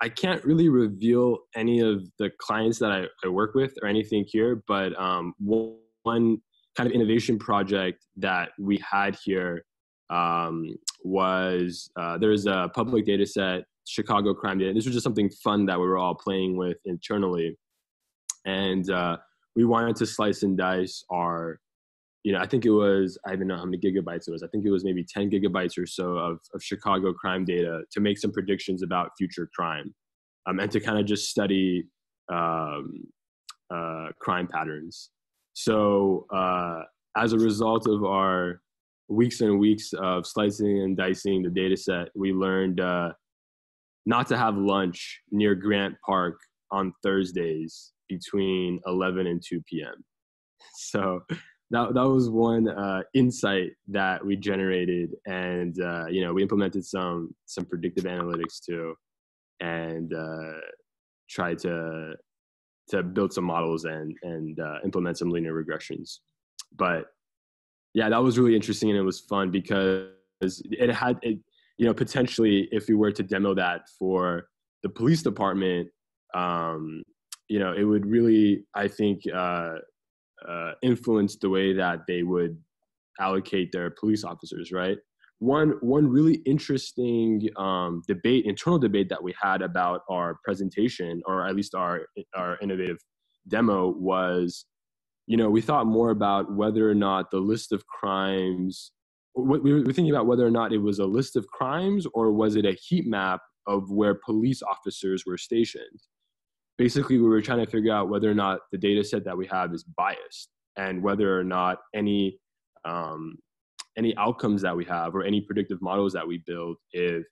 I can't really reveal any of the clients that I work with or anything here, but one kind of innovation project that we had here was there's a public data set, Chicago crime data. This was just something fun that we were all playing with internally. And we wanted to slice and dice our, I think it was, I don't even know how many gigabytes it was. I think it was maybe 10 gigabytes or so of Chicago crime data to make some predictions about future crime, and to kind of just study crime patterns. So as a result of our weeks and weeks of slicing and dicing the data set, we learned not to have lunch near Grant Park on Thursdays between 11 and 2 p.m. So that was one insight that we generated, and we implemented some predictive analytics too, and tried to build some models and implement some linear regressions. But yeah, that was really interesting, and it was fun because potentially if we were to demo that for the police department, it would really, I think, influence the way that they would allocate their police officers, right? One really interesting internal debate that we had about our presentation, or at least our innovative demo, was, we thought more about whether or not the list of crimes, we were thinking about whether or not it was a list of crimes or was it a heat map of where police officers were stationed. Basically, we were trying to figure out whether or not the data set that we have is biased, and whether or not any outcomes that we have or any predictive models that we build, if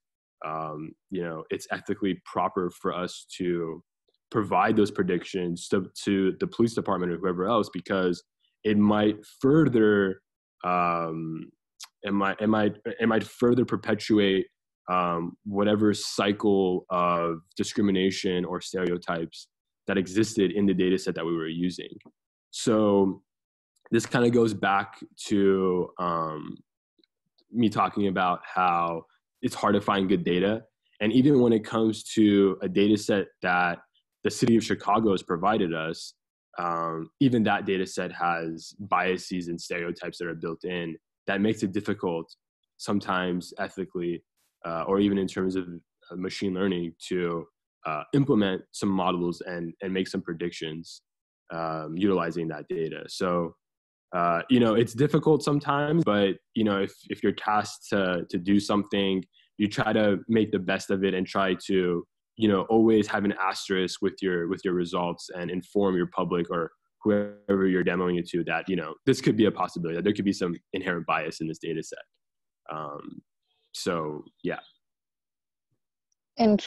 it's ethically proper for us to provide those predictions to the police department or whoever else, because it might further further perpetuate whatever cycle of discrimination or stereotypes that existed in the data set that we were using. So this kind of goes back to me talking about how it's hard to find good data. And even when it comes to a data set that the city of Chicago has provided us, even that data set has biases and stereotypes that are built in that makes it difficult sometimes ethically, or even in terms of machine learning, to implement some models and make some predictions utilizing that data. So, it's difficult sometimes, but, if you're tasked to do something, you try to make the best of it and try to, always have an asterisk with your results and inform your public or whoever you're demoing it to that, this could be a possibility, that there could be some inherent bias in this data set. So, yeah. And